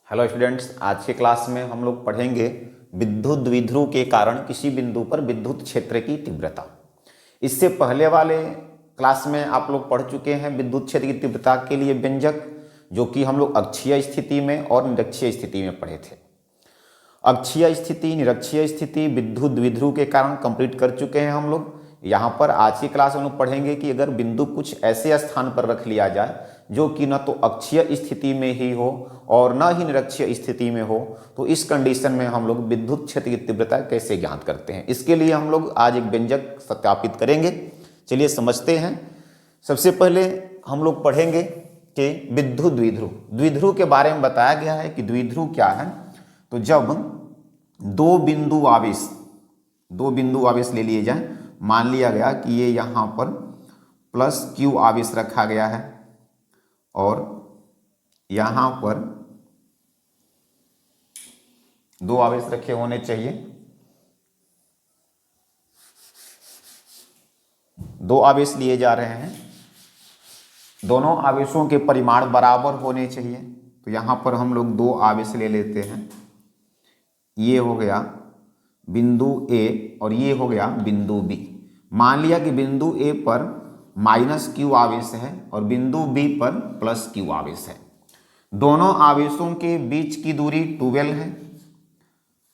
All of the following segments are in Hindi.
हेलो स्टूडेंट्स, आज के क्लास में हम लोग पढ़ेंगे विद्युत द्विध्रुव के कारण किसी बिंदु पर विद्युत क्षेत्र की तीव्रता। इससे पहले वाले क्लास में आप लोग पढ़ चुके हैं विद्युत क्षेत्र की तीव्रता के लिए व्यंजक, जो कि हम लोग अक्षीय स्थिति में और निरक्षीय स्थिति में पढ़े थे। अक्षीय स्थिति, निरक्षीय स्थिति, विद्युत द्विध्रुव के कारण कंप्लीट कर चुके हैं हम लोग। यहाँ पर आज की क्लास में हम लोग पढ़ेंगे कि अगर बिंदु कुछ ऐसे स्थान पर रख लिया जाए जो कि न तो अक्षीय स्थिति में ही हो और न ही निरक्षीय स्थिति में हो, तो इस कंडीशन में हम लोग विद्युत क्षेत्र की तीव्रता कैसे ज्ञात करते हैं। इसके लिए हम लोग आज एक व्यंजक सत्यापित करेंगे। चलिए समझते हैं। सबसे पहले हम लोग पढ़ेंगे कि विद्युत द्विध्रुव, द्विध्रुव के बारे में बताया गया है कि द्विध्रुव क्या है। तो जब दो बिंदु आवेश ले लिए जाए, मान लिया गया कि ये यहाँ पर प्लस क्यू आवेश रखा गया है और यहाँ पर दो आवेश रखे होने चाहिए। दो आवेश लिए जा रहे हैं, दोनों आवेशों के परिमाण बराबर होने चाहिए। तो यहाँ पर हम लोग दो आवेश ले लेते हैं। ये हो गया बिंदु ए और ये हो गया बिंदु बी। मान लिया कि बिंदु ए पर माइनस क्यू आवेश है और बिंदु बी पर प्लस क्यू आवेश है। दोनों आवेशों के बीच की दूरी 12 है।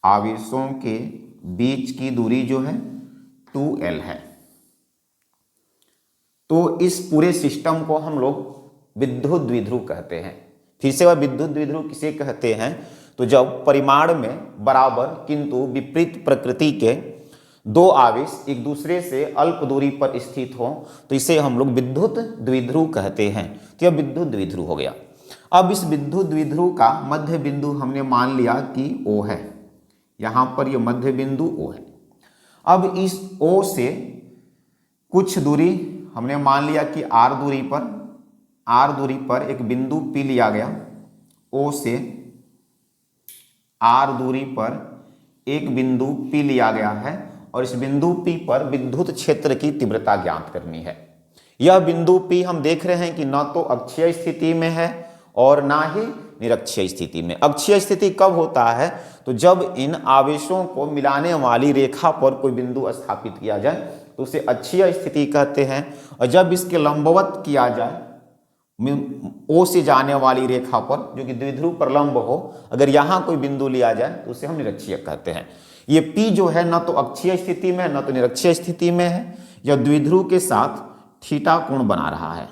आवेशों के बीच की दूरी जो है 2L है। तो इस पूरे सिस्टम को हम लोग विद्युत द्विध्रुव कहते हैं। फिर से वह विद्युत द्विध्रुव किसे कहते हैं? तो जब परिमाण में बराबर किंतु विपरीत प्रकृति के दो आवेश एक दूसरे से अल्प दूरी पर स्थित हो, तो इसे हम लोग विद्युत द्विध्रुव कहते हैं। तो यह विद्युत द्विध्रुव हो गया। अब इस विद्युत द्विध्रुव का मध्य बिंदु हमने मान लिया कि O है। यहाँ पर यह मध्य बिंदु O है। अब इस O से कुछ दूरी हमने मान लिया कि R दूरी पर एक बिंदु P लिया गया। O से R दूरी पर एक बिंदु P लिया गया है और इस बिंदु P पर विद्युत क्षेत्र की तीव्रता ज्ञात करनी है। यह बिंदु P हम देख रहे हैं कि न तो अक्षीय स्थिति में है और ना ही निरक्षीय स्थिति में। अक्षीय स्थिति कब होता है? तो जब इन आवेशों को मिलाने वाली रेखा पर कोई बिंदु स्थापित किया जाए तो उसे अक्षीय स्थिति कहते हैं। और जब इसके लंबवत किया जाए O से जाने वाली रेखा पर, जो कि द्विध्रुव पर लंब हो, अगर यहाँ कोई बिंदु लिया जाए तो उसे हम निरक्षीय कहते हैं। ये P जो है न तो अक्षीय स्थिति में न तो निरक्षीय स्थिति में है। यह द्विध्रुव के साथ थीटा कोण बना रहा है।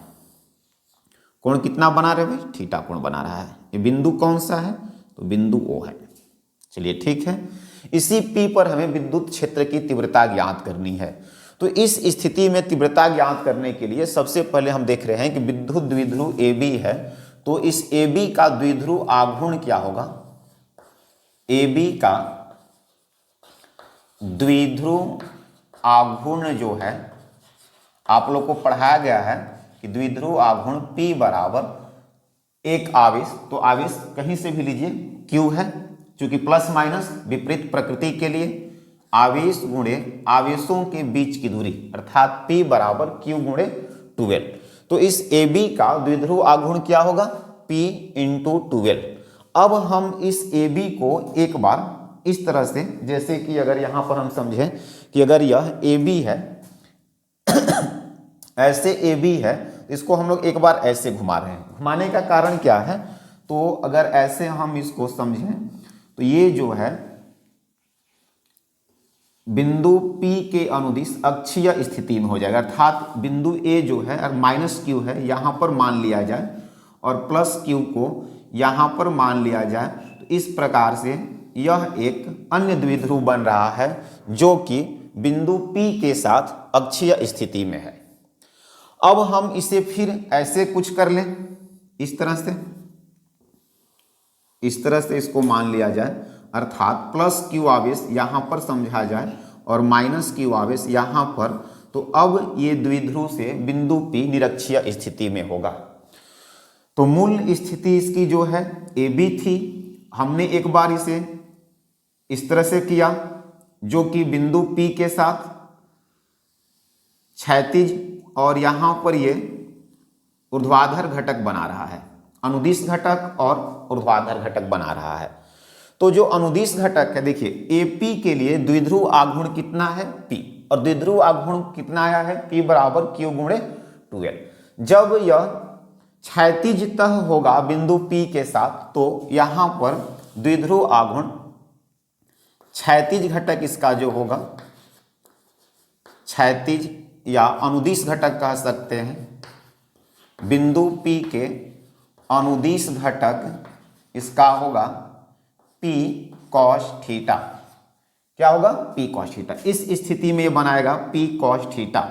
कोण कितना बना रहे भाई? थीटा कोण बना रहा है। ये बिंदु कौन सा है? तो बिंदु O है। चलिए ठीक है। इसी P पर हमें विद्युत क्षेत्र की तीव्रता ज्ञात करनी है। तो इस स्थिति में तीव्रता ज्ञात करने के लिए सबसे पहले हम देख रहे हैं कि विद्युत द्विध्रुव AB है। तो इस AB का द्विध्रुव आघूर्ण क्या होगा? AB का द्विध्रुव आघूर्ण जो है, आप लोग को पढ़ाया गया है कि द्विध्रुव आघूर्ण P बराबर एक आवेश, तो आवेश कहीं से भी लीजिए Q है, क्योंकि प्लस माइनस विपरीत प्रकृति के लिए आवेश गुणे आवेशों के बीच की दूरी, अर्थात P बराबर Q गुणे 12। तो इस AB का द्विध्रुव आघूर्ण क्या होगा? P into 12। अब हम इस AB को एक बार इस तरह से, जैसे कि अगर यहाँ पर हम समझें कि अगर यह AB है ऐसे AB है, इसको हम लोग एक बार ऐसे घुमा रहे हैं। घुमाने का कारण क्या है? तो अगर ऐसे हम इसको समझें तो ये जो है बिंदु P के अनुदिश अक्षीय स्थिति में हो जाएगा। अर्थात बिंदु A जो है अगर माइनस Q है यहाँ पर मान लिया जाए और प्लस Q को यहाँ पर मान लिया जाए, तो इस प्रकार से यह एक अन्य द्विध्रुव बन रहा है जो कि बिंदु P के साथ अक्षीय स्थिति में है। अब हम इसे फिर ऐसे कुछ कर लें, इस तरह से इसको मान लिया जाए, अर्थात प्लस Q आवेश यहाँ पर समझा जाए और माइनस Q आवेश यहाँ पर। तो अब ये द्विध्रुव से बिंदु P निरक्षीय स्थिति में होगा। तो मूल स्थिति इसकी जो है AB थी। हमने एक बार इसे इस तरह से किया जो कि बिंदु P के साथ क्षैतिज और यहाँ पर ये ऊर्ध्वाधर घटक बना रहा है अनुदिश घटक और ऊर्ध्वाधर घटक बना रहा है। तो जो अनुदिश घटक है, देखिए AP के लिए द्विध्रुव आघूर्ण कितना है P, और द्विध्रुव आघूर्ण कितना आया है P बराबर Q गुणे 2L। जब यह क्षैतिजतः होगा बिंदु P के साथ, तो यहां पर द्विध्रुव आघूर्ण क्षैतिज घटक इसका जो होगा, क्षैतिज या अनुदिश घटक कह सकते हैं, बिंदु P के अनुदिश घटक इसका होगा P cos थीटा। क्या होगा P cos थीटा। इस स्थिति में ये बनाएगा P cos थीटा,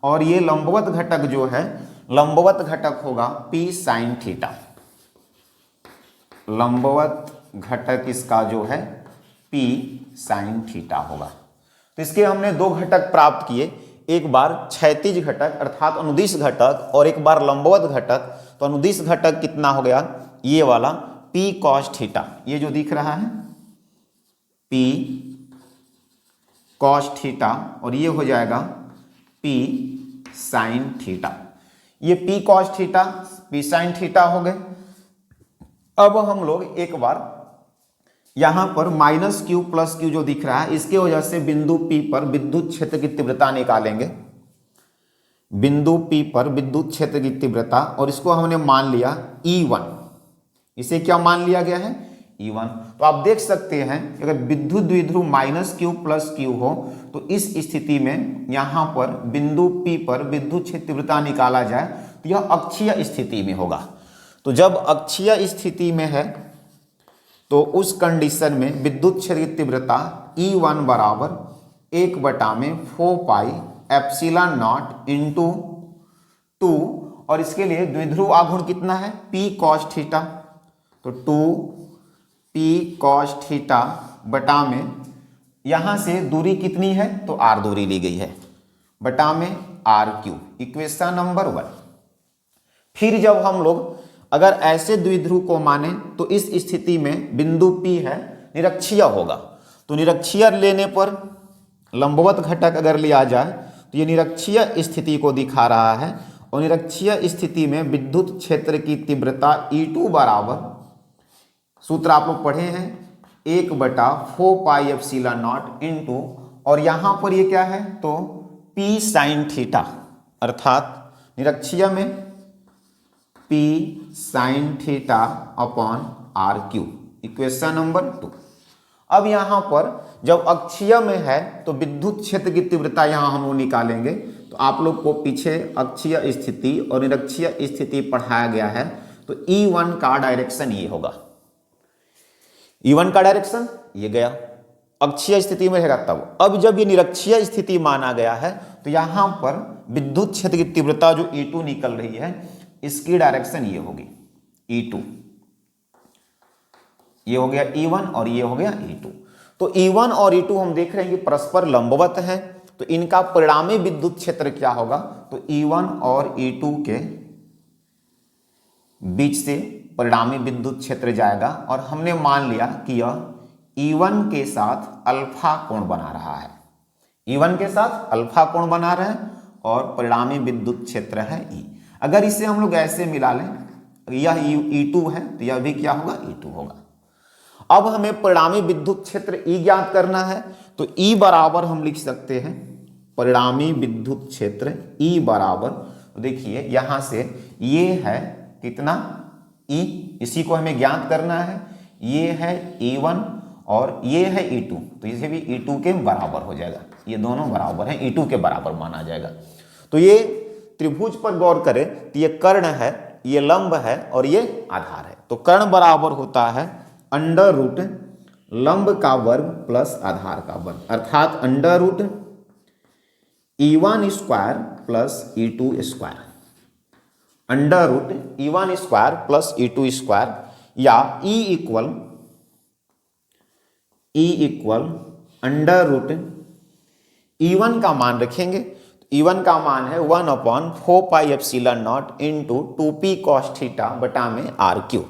और ये लंबवत घटक जो है, लंबवत घटक होगा P sin थीटा। लंबवत घटक इसका जो है P sin थीटा होगा। तो इसके हमने दो घटक प्राप्त किए, एक बार क्षैतिज घटक अर्थात अनुदिश घटक और एक बार लंबवत घटक। तो अनुदिश घटक कितना हो गया, ये वाला P cos थीटा, ये जो दिख रहा है P cos थीटा, और ये हो जाएगा P sin थीटा। ये P cos theta P sin theta हो गए। अब हम लोग एक बार यहां पर -q + q जो दिख रहा है, इसके वजह से बिंदु P पर विद्युत क्षेत्र की तीव्रता निकालेंगे। बिंदु P पर विद्युत क्षेत्र की तीव्रता, और इसको हमने मान लिया E1। इसे क्या मान लिया गया है E1। तो आप देख सकते हैं अगर विद्युत द्विध्रुव -q + q हो, तो इस स्थिति में यहां पर बिंदु P पर विद्युत क्षेत्र तीव्रता निकाला जाए तो यह अक्षीय स्थिति में होगा। तो जब अक्षीय स्थिति में है तो उस कंडीशन में विद्युत क्षेत्र की तीव्रता E1 बराबर 1/4 पाई एप्सिलॉन नॉट इंटू 2, और इसके लिए द्विध्रुव आघूर्ण कितना है P cos थीटा। तो 2P cos थीटा बटा में यहां से दूरी कितनी है, तो R दूरी ली गई है, बटा में RQ, इक्वेशन नंबर 1। फिर जब हम लोग अगर ऐसे द्विध्रुव को माने तो इस स्थिति में बिंदु P है निरक्षीय होगा। तो निरक्षीय लेने पर लंबवत घटक अगर लिया जाए तो ये निरक्षीय स्थिति को दिखा रहा है, और निरक्षीय स्थिति में विद्युत क्षेत्र की तीव्रता E2 बराबर, सूत्र आप लोग पढ़े हैं, 1/4 पाई एप्सिलॉन नॉट इंटू, और यहां पर ये क्या है तो P sin थीटा, अर्थात निरक्षीय में P sin theta upon RQ, equation number 2। अब यहां पर जब अक्षीय में है तो विद्युत क्षेत्र की तीव्रता यहां हम लोग निकालेंगे। तो आप लोग को पीछे अक्षीय स्थिति और निरक्षीय स्थिति पढ़ाया गया है, तो E1 का डायरेक्शन ये होगा। E1 का डायरेक्शन ये गया, अक्षीय स्थिति में रहेगा तब। अब जब ये निरक्षीय स्थिति माना गया है तो यहां पर विद्युत क्षेत्र की तीव्रता जो E2 निकल रही है, इसकी डायरेक्शन ये होगी E2। ये हो गया E1 और ये हो गया E2। तो E1 और E2 हम देख रहे हैं कि परस्पर लंबवत है, तो इनका परिणामी विद्युत क्षेत्र क्या होगा, तो E1 और E2 के बीच से परिणामी विद्युत क्षेत्र जाएगा, और हमने मान लिया कि यह E1 के साथ अल्फा कोण बना रहा है। E1 के साथ अल्फा कोण बना रहा है और परिणामी विद्युत क्षेत्र है E। अगर इसे हम लोग ऐसे मिला लें, यह E2 है तो यह भी क्या होगा E2 होगा। अब हमें परिणामी विद्युत क्षेत्र E ज्ञात करना है, तो E बराबर हम लिख सकते हैं परिणामी विद्युत क्षेत्र E बराबर, देखिए यहां से ये है कितना E, इसी को हमें ज्ञात करना है। ये है E1 और ये है E2, तो इसे भी E2 के बराबर हो जाएगा। ये दोनों बराबर हैं, E2 के बराबर माना जाएगा। तो ये त्रिभुज पर गौर करें तो ये कर्ण है, ये लंब है और ये आधार है। तो कर्ण बराबर होता है अंडर रूट लंब का वर्ग प्लस आधार का वर्ग, अर्थात under root E1 square plus E2 square, under root E1 square plus E2 square, या E equal under root E1 का मान रखेंगे। E1 का मान है 1/4 pi epsilon not into 2P cos theta बटा में RQ।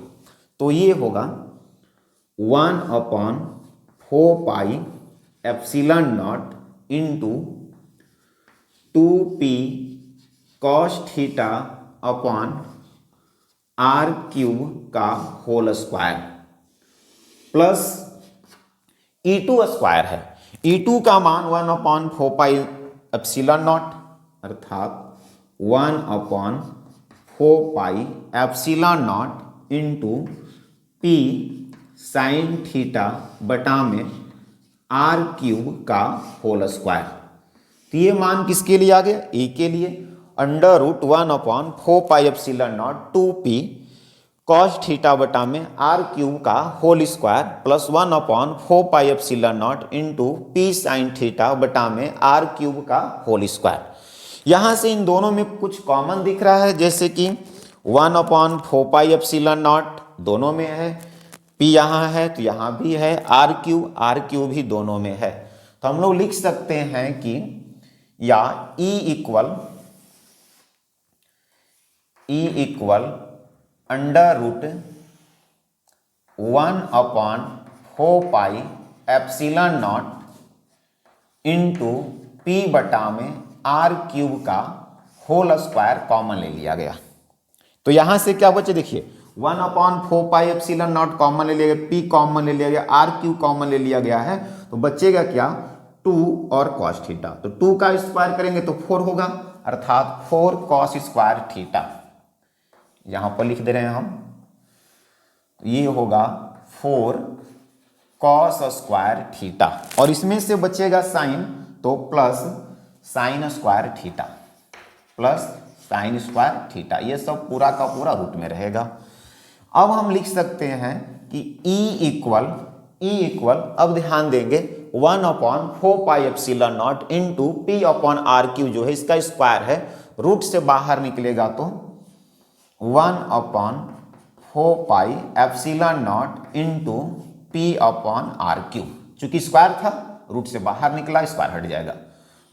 तो ये होगा 1/4 pi epsilon not into 2P cos theta upon are cube का whole square plus E2 square है। E2 का मान 1/4 पाई एप्सिलॉन नॉट अर्थात 1/4 pi epsilon not into P sine theta बटा में आर क्यूब का होल स्क्वायर। तो ये मान किसके लिए आ गया? ए के लिए। Under root 1/4 pi epsilon naught 2p cos theta बटा में आर क्यूब का whole square plus 1/4 pi epsilon not into P sine theta बटा में आर क्यूब का होल स्क्वायर। यहाँ से इन दोनों में कुछ कॉमन दिख रहा है, जैसे कि 1/4 पाई एप्सिलॉन नॉट दोनों में है, पी यहाँ है तो यहाँ भी है, आर क्यूब भी दोनों में है। तो हम लोग लिख सकते हैं कि या E equal under root 1/4 pi epsilon not into P बटा में आर क्यूब का होल स्क्वायर कॉमन ले लिया गया। तो यहां से क्या बचे देखिए, 1/4 पाई एप्सिलॉन नॉट कॉमन ले लिया गया, पी कॉमन ले लिया गया, आर क्यूब कॉमन ले लिया गया है, तो बचेगा क्या 2 और कॉस थीटा। तो 2 का स्क्वायर करेंगे तो 4 होगा अर्थात 4 कॉस स्क्वायर थीटा। यहां पर लिख दे रहे हैं हम, ये होगा 4 कॉस स्क्वायर थीटा और इसमें से बचेगा साइन तो plus sign square theta plus sign square theta, ये सब पूरा का पूरा रूट में रहेगा। अब हम लिख सकते हैं कि E इक्वल अब ध्यान देंगे 1/4 pi epsilon not into P upon are cube जो है इसका स्क्वायर है, रूट से बाहर निकलेगा तो 1/4 pi epsilon not into P upon are cube. चूंकि स्क्वायर था रूट से बाहर निकला, स्क्वायर हट जाएगा।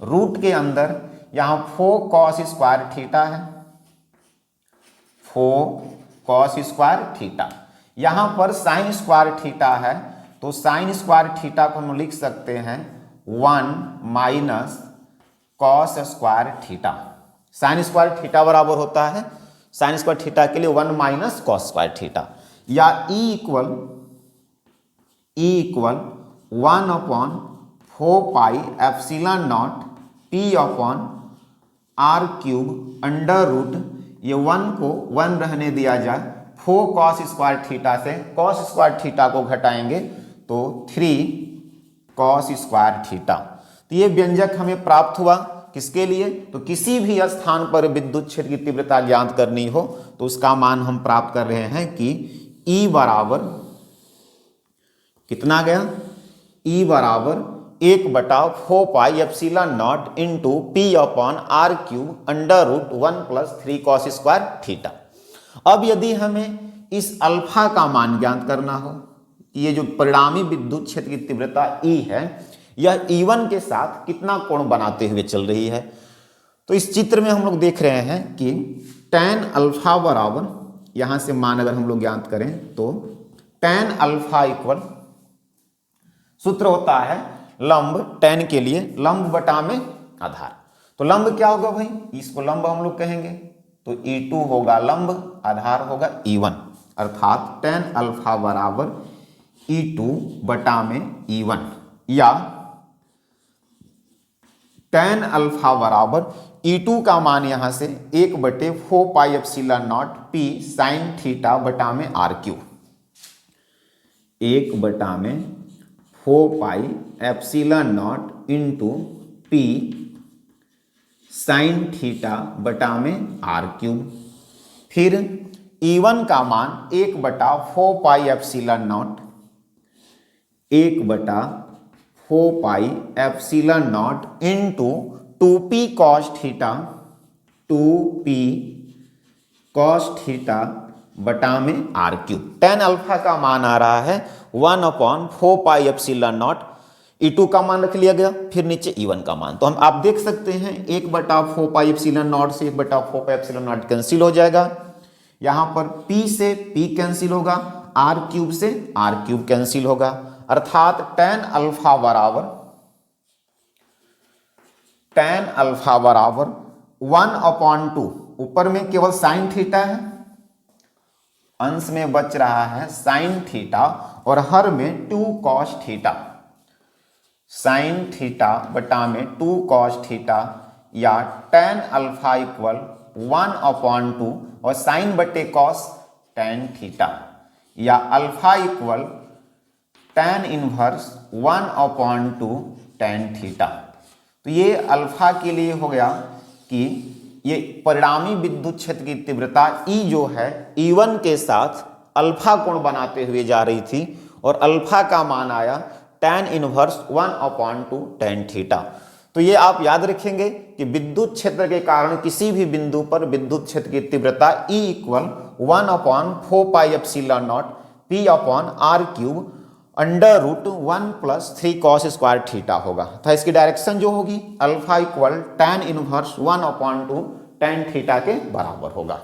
रूट के अंदर यहां 4 कॉस स्क्वायर थीटा है, 4 कॉस स्क्वायर थीटा, यहां पर साइन स्क्वायर थीटा है तो साइन स्क्वायर थीटा को हम लिख सकते हैं 1 minus cos square theta. Sine square theta बराबर होता है साइन स्क्वायर थीटा के लिए 1 माइनस कॉस स्क्वायर थीटा। या E equal 1/4 pi epsilon naught P upon are cube under root, ये 1 को 1 रहने दिया जाए, 4 कॉस स्क्वायर थीटा से कॉस स्क्वायर थीटा को घटाएंगे तो 3 कॉस स्क्वायर थीटा। तो ये व्यंजक हमें प्राप्त हुआ किसके लिए? तो किसी भी स्थान पर विद्युत क्षेत्र की तीव्रता ज्ञात करनी हो तो उसका मान हम प्राप्त कर रहे हैं कि E बराबर कितना गया, E बराबर 1/4 pi epsilon not into P upon are cube under root 1 plus 3 cos square theta. अब यदि हमें इस अल्फा का मान ज्ञात करना हो, ये जो परिणामी विद्युत क्षेत्र की तीव्रता E है यह E1 के साथ कितना कोण बनाते हुए चल रही है, तो इस चित्र में हम लोग देख रहे हैं कि tan अल्फा बराबर, यहां से मान अगर हम लोग ज्ञात करें तो tan अल्फा इक्वल सूत्र होता है लंब, tan के लिए लंब बटा में आधार। तो लंब क्या होगा भाई, इसको लंब हम लोग कहेंगे तो E2 होगा लंब, आधार होगा E1 अर्थात tan अल्फा बराबर E2 बटा में E1, या tan अल्फा बराबर E2 का मान यहां से 1/4 pi epsilon naught P sine theta बटा में R cube, 1/4 pi epsilon not into P sine theta बटा में आर क्यूब। फिर E1 का मान 1/4 pi epsilon naught 1/4 pi epsilon not into 2p cos theta, 2p cos theta बटा में आर क्यूब। tan अल्फा का मान आ रहा है 1/4 पाई एप्सिलॉन नॉट, E2 का मान रख लिया गया, फिर नीचे E1 का मान। तो हम आप देख सकते हैं 1/4 पाई एप्सिलॉन नॉट से 1/4 पाई एप्सिलॉन नॉट कैंसिल हो जाएगा, यहां पर P से P कैंसिल होगा, आर क्यूब से आर क्यूब कैंसिल होगा, अर्थात tan अल्फा बराबर 1/2, ऊपर में केवल साइन थीटा है अंश में बच रहा है साइन थीटा और हर में 2 कॉस थीटा, साइन थीटा बटा में 2 कॉस थीटा या tan अल्फा इक्वल 1/2 और साइन बटे कॉस tan थीटा या alpha equal tan inverse 1/2 tan theta. तो ये अल्फा के लिए हो गया कि ये परिणामी विद्युत क्षेत्र की तीव्रता E जो है E1 के साथ अल्फा कोण बनाते हुए जा रही थी और अल्फा का मान आया tan इनवर्स 1/2 tan थीटा। तो ये आप याद रखेंगे कि विद्युत क्षेत्र के कारण किसी भी बिंदु पर विद्युत क्षेत्र की तीव्रता E equal 1/4πε0 P/r³ √1 + 3 cos square theta होगा। तो इसकी डायरेक्शन जो होगी alpha equal tan inverse 1/2 tan theta के बराबर होगा।